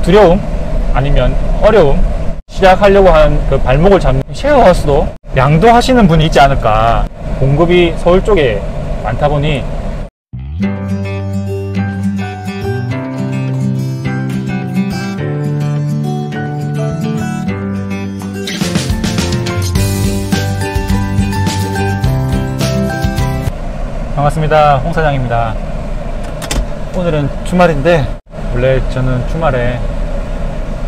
두려움 아니면 어려움, 시작하려고 하는 그 발목을 잡는 쉐어하우스도 양도하시는 분이 있지 않을까. 공급이 서울 쪽에 많다 보니 반갑습니다. 홍 사장입니다. 오늘은 주말인데 원래 저는 주말에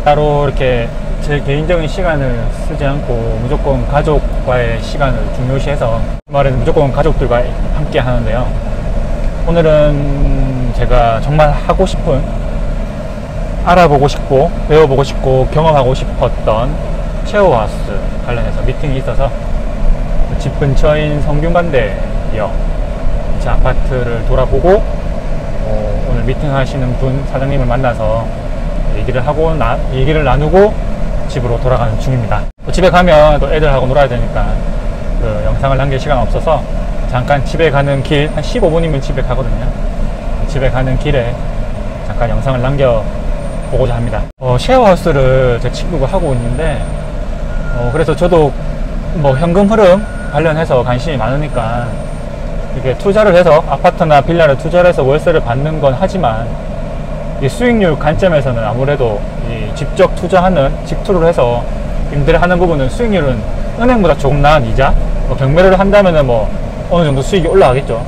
따로 이렇게 제 개인적인 시간을 쓰지 않고 무조건 가족과의 시간을 중요시해서 주말에는 무조건 가족들과 함께 하는데요. 오늘은 제가 정말 하고 싶은, 알아보고 싶고 배워보고 싶고 경험하고 싶었던 쉐어하우스 관련해서 미팅이 있어서 집 근처인 성균관대역 제 아파트를 돌아보고 오늘 미팅 하시는 분 사장님을 만나서 얘기를 나누고 집으로 돌아가는 중입니다. 또 집에 가면 또 애들하고 놀아야 되니까 그 영상을 남길 시간 없어서 잠깐 집에 가는 길, 한 15분이면 집에 가거든요. 집에 가는 길에 잠깐 영상을 남겨보고자 합니다. 쉐어하우스를 제 친구가 하고 있는데 그래서 저도 뭐 현금 흐름 관련해서 관심이 많으니까 이렇게 투자를 해서 아파트나 빌라를 투자를 해서 월세를 받는 건 하지만 이 수익률 관점에서는 아무래도 이 직접 투자하는, 직투를 해서 임대를 하는 부분은 수익률은 은행보다 조금 나은 이자, 경매를 한다면은 뭐 어느 정도 수익이 올라가겠죠.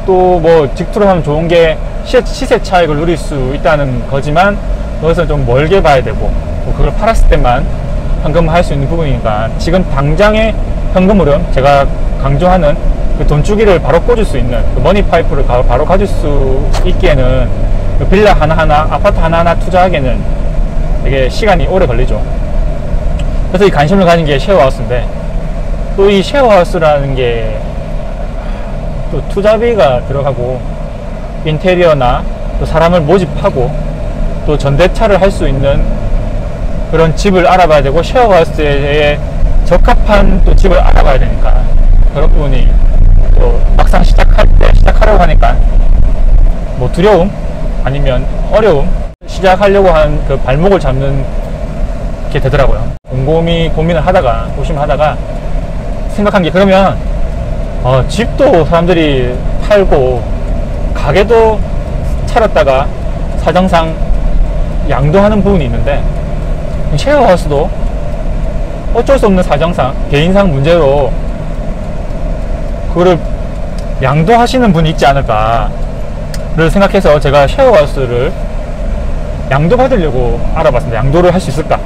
또 뭐 직투를 하면 좋은 게 시세 차익을 누릴 수 있다는 거지만 거기서 좀 멀게 봐야 되고 그걸 팔았을 때만 현금을 할 수 있는 부분이니까 지금 당장의 현금 흐름, 제가 강조하는 그 돈주기를 바로 꽂을 수 있는 그 머니 파이프를 바로 가질 수 있기에는 그 빌라 하나하나, 아파트 하나하나 투자하기에는 되게 시간이 오래 걸리죠. 그래서 이 관심을 가진 게 쉐어하우스인데, 또 이 쉐어하우스라는 게 또 투자비가 들어가고 인테리어나 또 사람을 모집하고 또 전대차를 할 수 있는 그런 집을 알아봐야 되고 쉐어하우스에 적합한 또 집을 알아봐야 되니까 그런 부분이 또 막상 시작하려고 하니까 뭐 두려움 아니면 어려움, 시작하려고 하는 그 발목을 잡는 게 되더라고요. 곰곰이 고민을 하다가 생각한 게, 그러면 집도 사람들이 팔고 가게도 차렸다가 사정상 양도하는 부분이 있는데 쉐어하우스도 어쩔 수 없는 사정상, 개인상 문제로 그거를 양도하시는 분이 있지 않을까를 생각해서 제가 쉐어하우스를 양도받으려고 알아봤습니다. 양도를 할 수 있을까?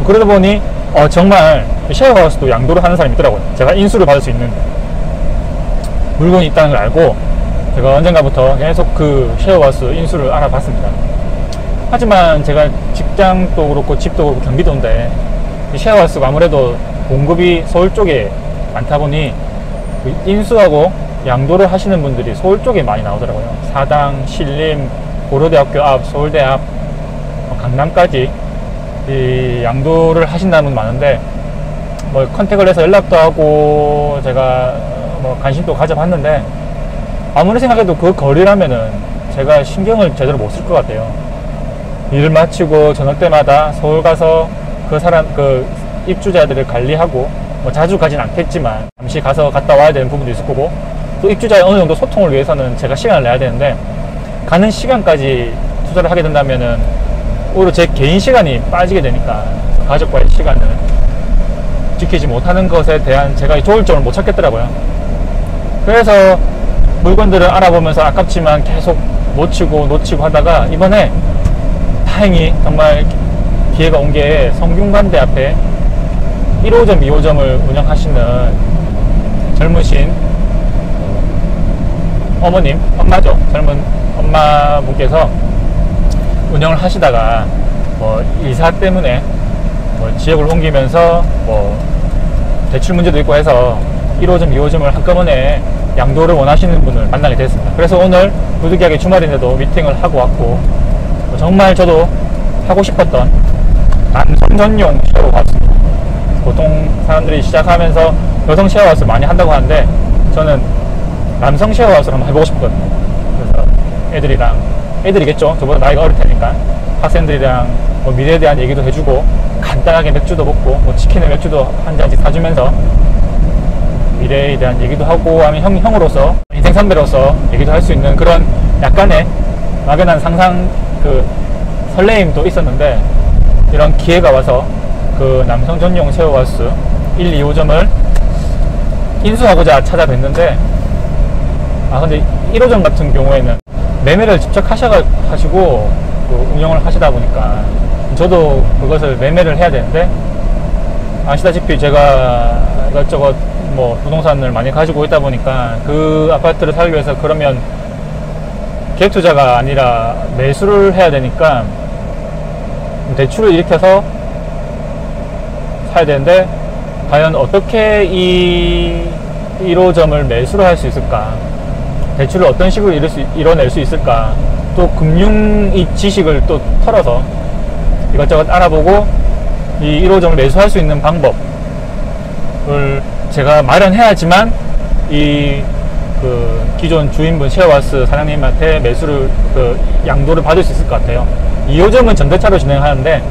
그러다 보니 정말 쉐어하우스도 양도를 하는 사람이 있더라고요. 제가 인수를 받을 수 있는 물건이 있다는 걸 알고 제가 언젠가부터 계속 그 쉐어하우스 인수를 알아봤습니다. 하지만 제가 직장도 그렇고 집도 그렇고 경기도인데 쉐어하우스가 아무래도 공급이 서울 쪽에 많다 보니 인수하고 양도를 하시는 분들이 서울 쪽에 많이 나오더라고요. 사당, 신림, 고려대학교 앞, 서울대 앞, 강남까지 이 양도를 하신다는 분 많은데 뭐 컨택을 해서 연락도 하고 제가 뭐 관심도 가져봤는데 아무리 생각해도 그 거리라면은 제가 신경을 제대로 못 쓸 것 같아요. 일을 마치고 저녁 때마다 서울 가서 그 입주자들을 관리하고 뭐 자주 가진 않겠지만 잠시 가서 갔다 와야 되는 부분도 있을 거고, 또 입주자의 어느 정도 소통을 위해서는 제가 시간을 내야 되는데 가는 시간까지 투자를 하게 된다면은 오히려 제 개인 시간이 빠지게 되니까 가족과의 시간을 지키지 못하는 것에 대한 제가 좋을 점을 못 찾겠더라고요. 그래서 물건들을 알아보면서 아깝지만 계속 놓치고 하다가 이번에 다행히 정말 기회가 온 게 성균관대 앞에 1호점, 2호점을 운영하시는 젊으신 엄마죠. 젊은 엄마분께서 운영을 하시다가 뭐 이사 때문에 뭐 지역을 옮기면서 뭐 대출 문제도 있고 해서 1호점, 2호점을 한꺼번에 양도를 원하시는 분을 만나게 됐습니다. 그래서 오늘 부득이하게 주말인데도 미팅을 하고 왔고, 정말 저도 하고 싶었던 남성 전용 쉐어하우스입니다. 보통 사람들이 시작하면서 여성 쉐어하우스 많이 한다고 하는데 저는 남성 쉐어하우스를 한번 해보고 싶거든요. 그래서 애들이겠죠. 저보다 나이가 어릴 테니까 학생들에 대한 뭐 미래에 대한 얘기도 해주고, 간단하게 맥주도 먹고, 뭐 치킨에 맥주도 한 잔씩 사주면서 미래에 대한 얘기도 하고 하면 형으로서, 인생 선배로서 얘기도 할 수 있는 그런 약간의 막연한 상상, 그 설레임도 있었는데, 이런 기회가 와서 그 남성 전용 쉐어하우스 1, 2호점을 인수하고자 찾아뵀는데, 근데 1호점 같은 경우에는 매매를 직접 하시고 그 운영을 하시다 보니까 저도 그것을 매매를 해야 되는데, 아시다시피 제가 이것저것 뭐 부동산을 많이 가지고 있다 보니까 그 아파트를 살기 위해서 그러면 계획투자가 아니라 매수를 해야 되니까 대출을 일으켜서 사야 되는데, 과연 어떻게 이 1호점을 매수를 할 수 있을까, 대출을 어떤 식으로 이뤄낼 수 있을까, 또 금융 이 지식을 또 털어서 이것저것 알아보고 이 1호점을 매수할 수 있는 방법을 제가 마련해야지만 이 그 기존 주인분 쉐어하우스 사장님한테 매수를 양도를 받을 수 있을 것 같아요. 2호점은 전대차로 진행하는데,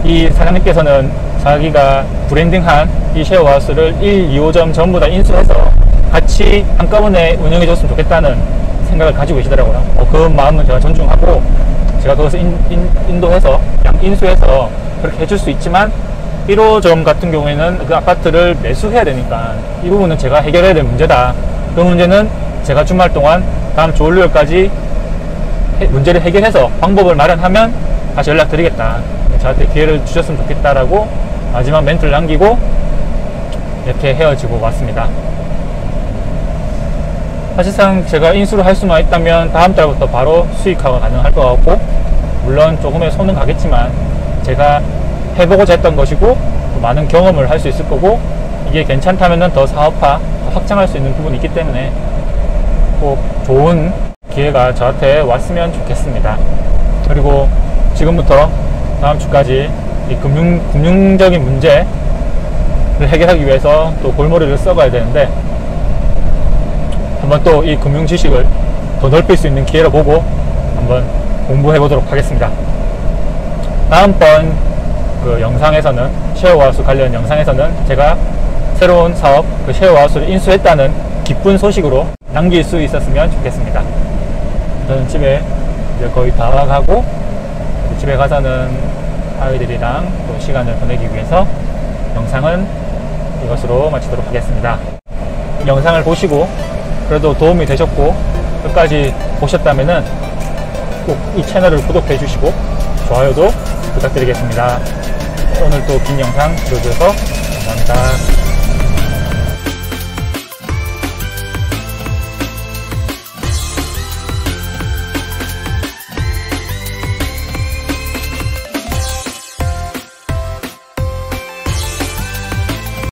이 사장님께서는 자기가 브랜딩한 이 쉐어하우스를 1, 2호점 전부 다 인수해서 같이 한꺼번에 운영해 줬으면 좋겠다는 생각을 가지고 계시더라고요. 그 마음은 제가 존중하고, 제가 그것을 인도해서 인수해서 그렇게 해줄 수 있지만, 1호점 같은 경우에는 그 아파트를 매수해야 되니까 이 부분은 제가 해결해야 될 문제다. 그 문제는 제가 주말 동안 다음 주 월요일까지 문제를 해결해서 방법을 마련하면 다시 연락드리겠다, 저한테 기회를 주셨으면 좋겠다라고 마지막 멘트를 남기고 이렇게 헤어지고 왔습니다. 사실상 제가 인수를 할 수만 있다면 다음 달부터 바로 수익화가 가능할 것 같고, 물론 조금의 손은 가겠지만 제가 해보고자 했던 것이고 많은 경험을 할 수 있을 거고, 이게 괜찮다면 더 사업화, 더 확장할 수 있는 부분이 있기 때문에 꼭 좋은 기회가 저한테 왔으면 좋겠습니다. 그리고 지금부터 다음 주까지 이 금융적인 문제를 해결하기 위해서 또 골머리를 써가야 되는데, 한번 또 이 금융 지식을 더 넓힐 수 있는 기회를 보고 한번 공부해 보도록 하겠습니다. 다음번 그 영상에서는, 쉐어하우스 관련 영상에서는 제가 새로운 사업, 그 쉐어하우스를 인수했다는 기쁜 소식으로 남길 수 있었으면 좋겠습니다. 저는 집에 이제 거의 다 가고, 집에 가서는 아이들이랑 또 시간을 보내기 위해서 영상은 이것으로 마치도록 하겠습니다. 영상을 보시고 그래도 도움이 되셨고 끝까지 보셨다면은 꼭 이 채널을 구독해 주시고 좋아요도 부탁드리겠습니다. 오늘 또 긴 영상 들어주셔서 감사합니다.